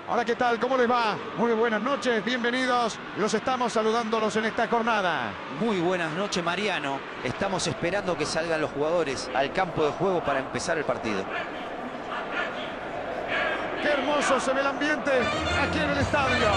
Hola, ¿qué tal? ¿Cómo les va? Muy buenas noches, bienvenidos. Los estamos saludándolos en esta jornada. Muy buenas noches, Mariano. Estamos esperando que salgan los jugadores al campo de juego para empezar el partido. Qué hermoso se ve el ambiente aquí en el estadio.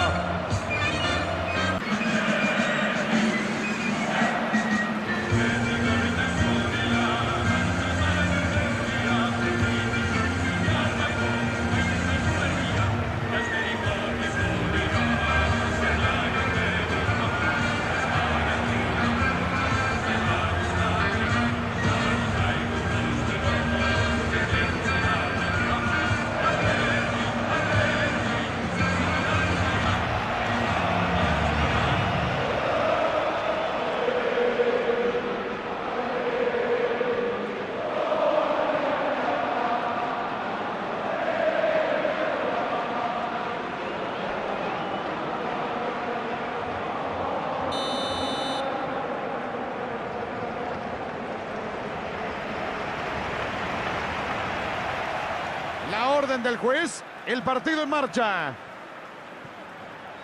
La orden del juez, el partido en marcha.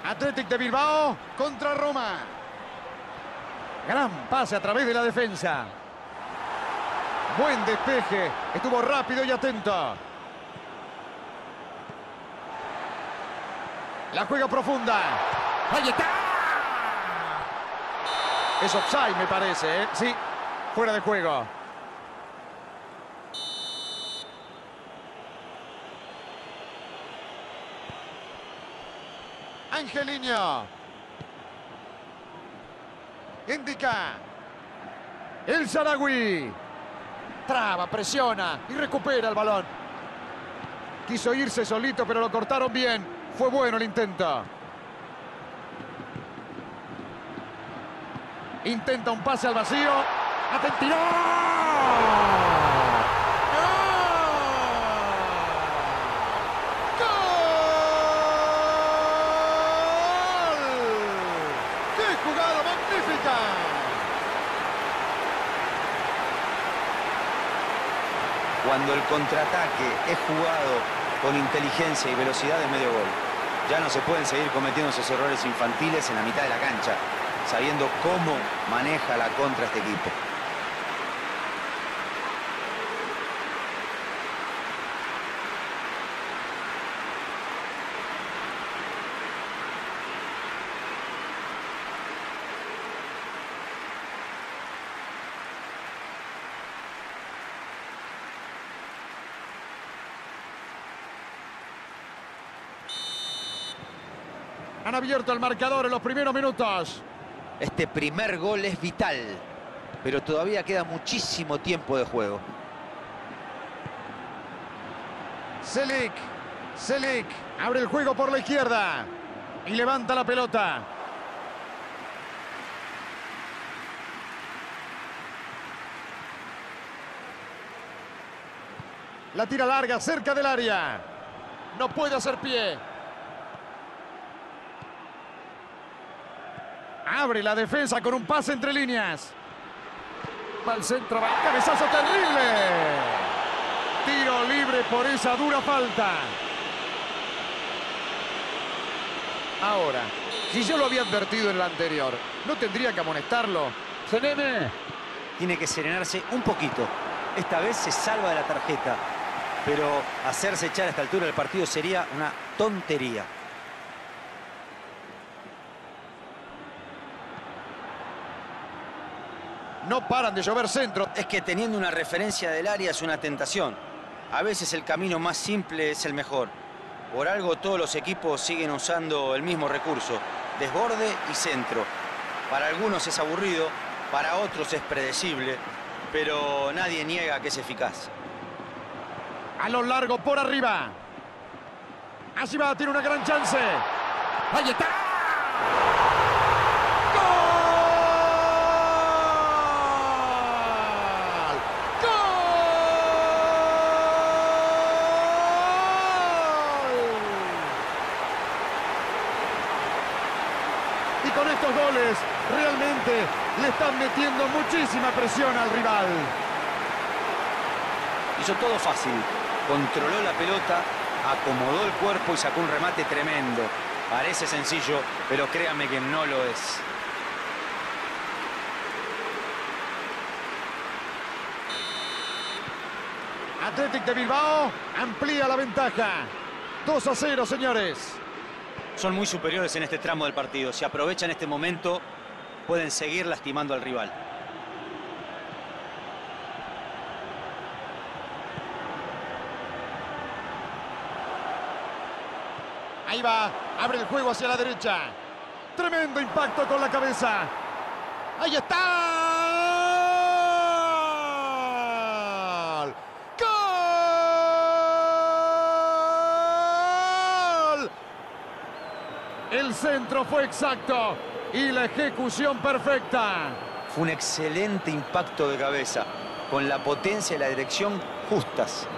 Athletic de Bilbao contra Roma. Gran pase a través de la defensa. Buen despeje, estuvo rápido y atento. La juega profunda. ¡Ahí está! Es offside, me parece, ¿eh? Sí, fuera de juego. Angeliño. Indica. El Sarawi. Traba, presiona y recupera el balón. Quiso irse solito, pero lo cortaron bien. Fue bueno el intento. Intenta un pase al vacío. ¡Tiró! Cuando el contraataque es jugado con inteligencia y velocidad de medio gol, ya no se pueden seguir cometiendo esos errores infantiles en la mitad de la cancha, sabiendo cómo maneja la contra este equipo. Han abierto el marcador en los primeros minutos. Este primer gol es vital, pero todavía queda muchísimo tiempo de juego. Selic abre el juego por la izquierda y levanta la pelota. La tira larga cerca del área. No puede hacer pie. Abre la defensa con un pase entre líneas. Va al centro, va. ¡Cabezazo terrible! Tiro libre por esa dura falta. Ahora, si yo lo había advertido en la anterior, ¿no tendría que amonestarlo? ¡Serene! Tiene que serenarse un poquito. Esta vez se salva de la tarjeta, pero hacerse echar a esta altura del partido sería una tontería. No paran de llover centro. Es que teniendo una referencia del área es una tentación. A veces el camino más simple es el mejor. Por algo todos los equipos siguen usando el mismo recurso, desborde y centro. Para algunos es aburrido, para otros es predecible, pero nadie niega que es eficaz. A lo largo por arriba. Así va, tiene una gran chance. ¡Ahí está! Y con estos goles realmente le están metiendo muchísima presión al rival. Hizo todo fácil, controló la pelota, Acomodó el cuerpo y sacó un remate tremendo. Parece sencillo, pero créanme que no lo es. Athletic de Bilbao amplía la ventaja. 2-0, señores. Son muy superiores en este tramo del partido. Si aprovechan este momento, pueden seguir lastimando al rival. Ahí va, abre el juego hacia la derecha. Tremendo impacto con la cabeza. ¡Ahí está! ¡Gol! El centro fue exacto y la ejecución perfecta. Fue un excelente impacto de cabeza, con la potencia y la dirección justas.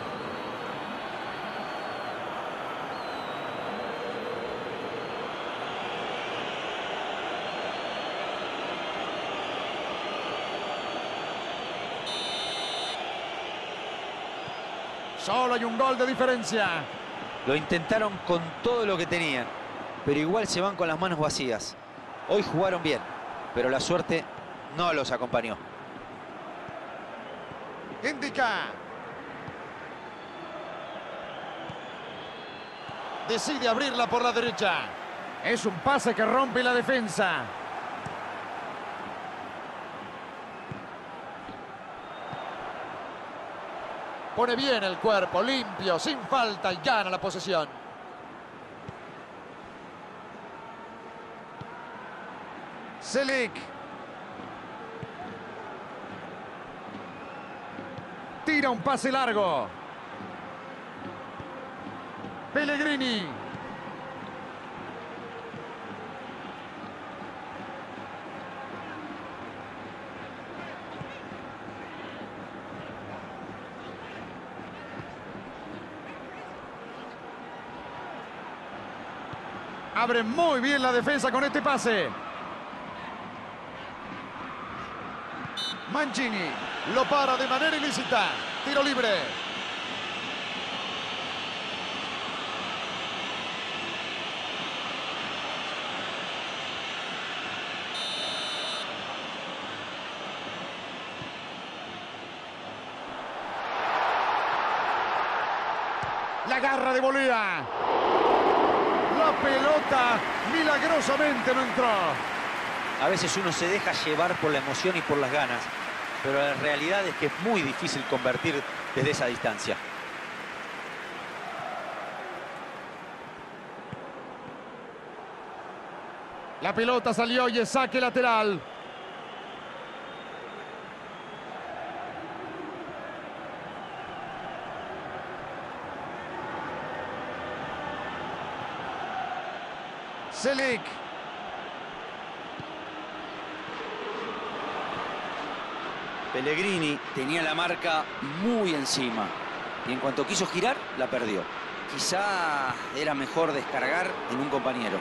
Solo hay un gol de diferencia. Lo intentaron con todo lo que tenían, pero igual se van con las manos vacías. Hoy jugaron bien, pero la suerte no los acompañó. Indica. Decide abrirla por la derecha. Es un pase que rompe la defensa. Pone bien el cuerpo, limpio, sin falta y gana la posesión. Selic. Tira un pase largo. Pellegrini. Abre muy bien la defensa con este pase. Mancini lo para de manera ilícita. Tiro libre. La garra de Bolea. La pelota milagrosamente no entró. A veces uno se deja llevar por la emoción y por las ganas, pero la realidad es que es muy difícil convertir desde esa distancia. La pelota salió y es saque lateral. Selic. Pellegrini tenía la marca muy encima y en cuanto quiso girar, la perdió. Quizá era mejor descargar en un compañero.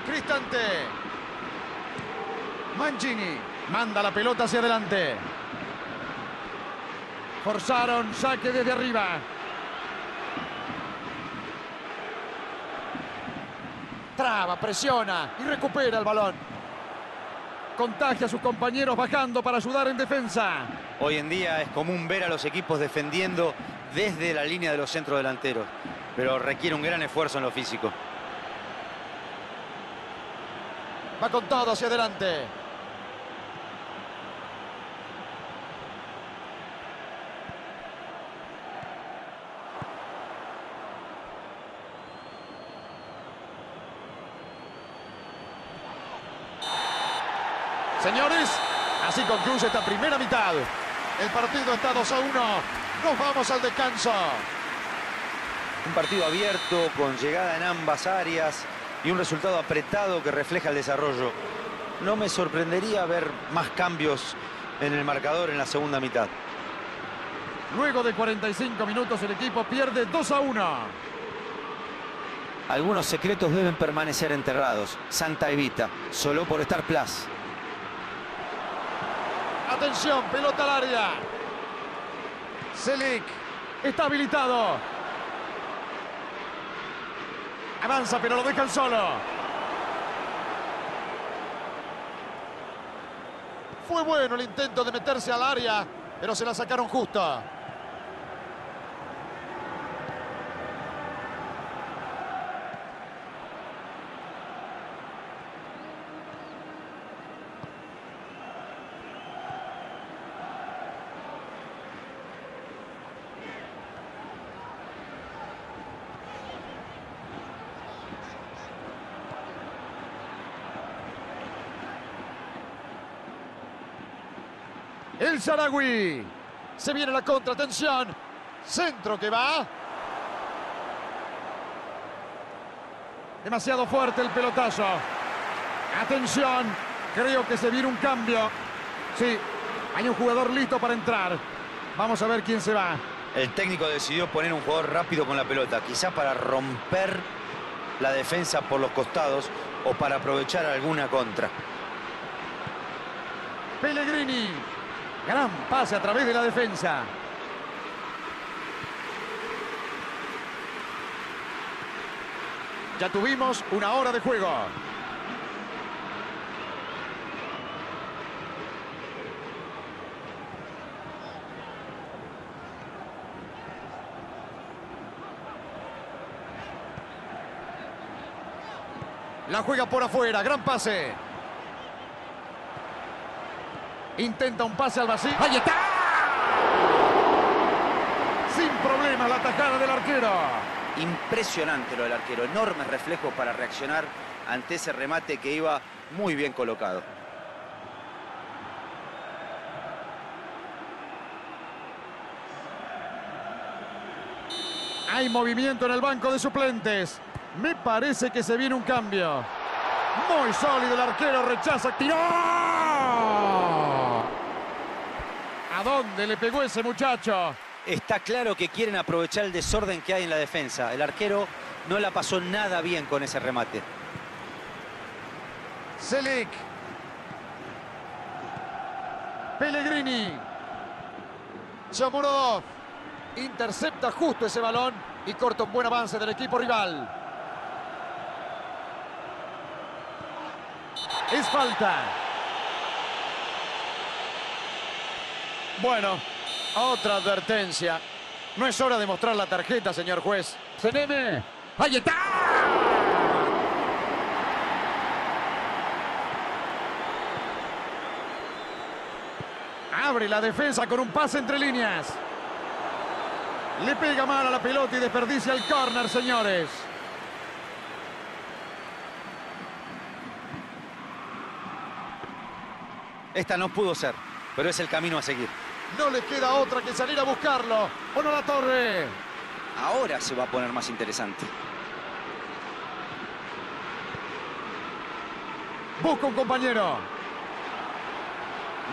Cristante. Mancini manda la pelota hacia adelante. Forzaron saque desde arriba. Traba, presiona y recupera el balón. Contagia a sus compañeros bajando para ayudar en defensa. Hoy en día es común ver a los equipos defendiendo desde la línea de los centrodelanteros, pero requiere un gran esfuerzo en lo físico. Va con todo hacia adelante. Señores, así concluye esta primera mitad. El partido está 2-1. Nos vamos al descanso. Un partido abierto, con llegada en ambas áreas y un resultado apretado que refleja el desarrollo. No me sorprendería ver más cambios en el marcador en la segunda mitad. Luego de 45 minutos el equipo pierde 2-1. Algunos secretos deben permanecer enterrados. Santa Evita, solo por estar plus. Atención, pelota al área. Selic está habilitado. Avanza, pero lo dejan solo. Fue bueno el intento de meterse al área, pero se la sacaron justo. El Sarawi. Se viene la contra, atención. Centro que va. Demasiado fuerte el pelotazo. Atención. Creo que se viene un cambio. Sí, hay un jugador listo para entrar. Vamos a ver quién se va. El técnico decidió poner un jugador rápido con la pelota, quizá para romper la defensa por los costados o para aprovechar alguna contra. Pellegrini. Gran pase a través de la defensa. Ya tuvimos una hora de juego. La juega por afuera, gran pase. Intenta un pase al vacío. ¡Ahí está! Sin problema la tajada del arquero. Impresionante lo del arquero, enormes reflejos para reaccionar ante ese remate que iba muy bien colocado. Hay movimiento en el banco de suplentes. Me parece que se viene un cambio. Muy sólido el arquero, rechaza, tiró. ¿A dónde le pegó ese muchacho? Está claro que quieren aprovechar el desorden que hay en la defensa. El arquero no la pasó nada bien con ese remate. Selic. Pellegrini. Shomurodov. Intercepta justo ese balón y corta un buen avance del equipo rival. Es falta. Bueno, otra advertencia. No es hora de mostrar la tarjeta, señor juez. ¡Seneme! ¡Ahí está! Abre la defensa con un pase entre líneas. Le pega mal a la pelota y desperdicia el córner, señores. Esta no pudo ser, pero es el camino a seguir. No le queda otra que salir a buscarlo. ¡O no la torre! Ahora se va a poner más interesante. Busca un compañero.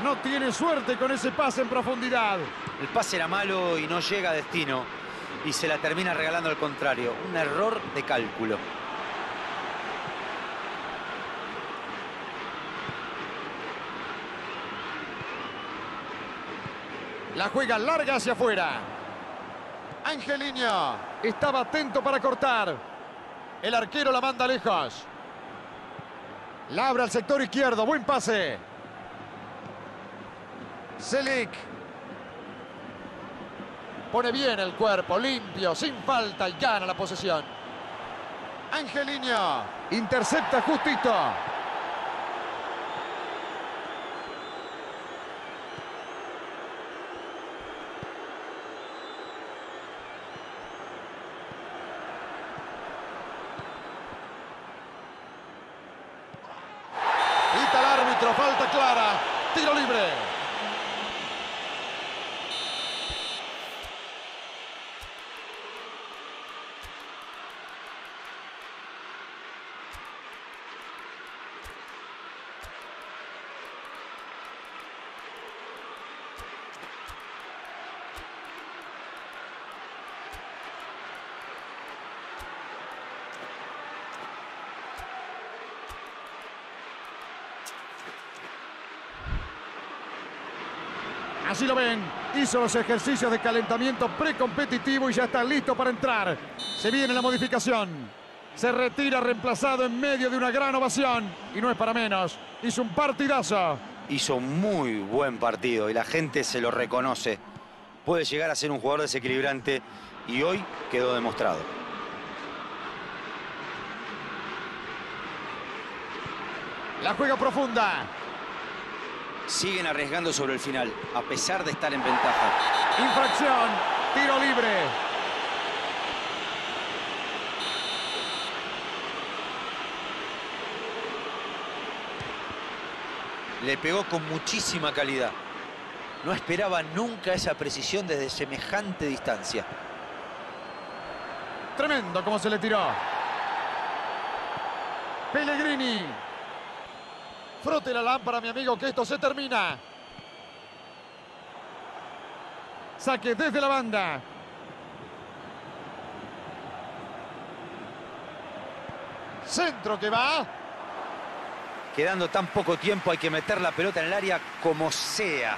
No tiene suerte con ese pase en profundidad. El pase era malo y no llega a destino. Y se la termina regalando al contrario. Un error de cálculo. La juega larga hacia afuera. Angelino estaba atento para cortar. El arquero la manda lejos. La abre al sector izquierdo. Buen pase. Selic. Pone bien el cuerpo, limpio, sin falta y gana la posesión. Angelino intercepta justito. Pita el árbitro, falta clara. Tiro libre. Así lo ven, hizo los ejercicios de calentamiento precompetitivo y ya está listo para entrar. Se viene la modificación. Se retira reemplazado en medio de una gran ovación. Y no es para menos, hizo un partidazo. Hizo muy buen partido y la gente se lo reconoce. Puede llegar a ser un jugador desequilibrante y hoy quedó demostrado. La juega profunda. Siguen arriesgando sobre el final, a pesar de estar en ventaja. Infracción, tiro libre. Le pegó con muchísima calidad. No esperaba nunca esa precisión desde semejante distancia. Tremendo como se le tiró. Pellegrini. Frote la lámpara, mi amigo, que esto se termina. Saque desde la banda. Centro que va. Quedando tan poco tiempo, hay que meter la pelota en el área como sea.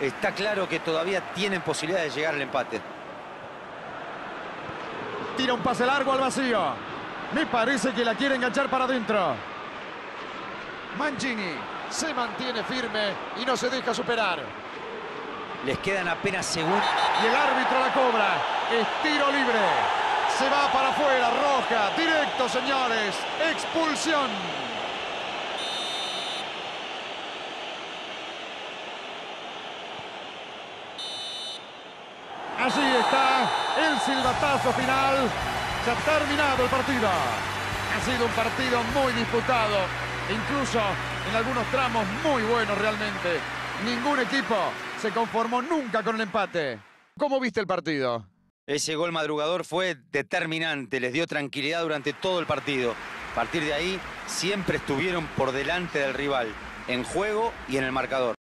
Está claro que todavía tienen posibilidad de llegar al empate. Tira un pase largo al vacío. Me parece que la quiere enganchar para adentro. Mancini se mantiene firme y no se deja superar. Les quedan apenas segundos. Y el árbitro la cobra. Es tiro libre. Se va para afuera, roja. Directo, señores. Expulsión. Allí está el silbatazo final. Se ha terminado el partido. Ha sido un partido muy disputado. Incluso en algunos tramos muy buenos realmente. Ningún equipo se conformó nunca con el empate. ¿Cómo viste el partido? Ese gol madrugador fue determinante. Les dio tranquilidad durante todo el partido. A partir de ahí, siempre estuvieron por delante del rival, en juego y en el marcador.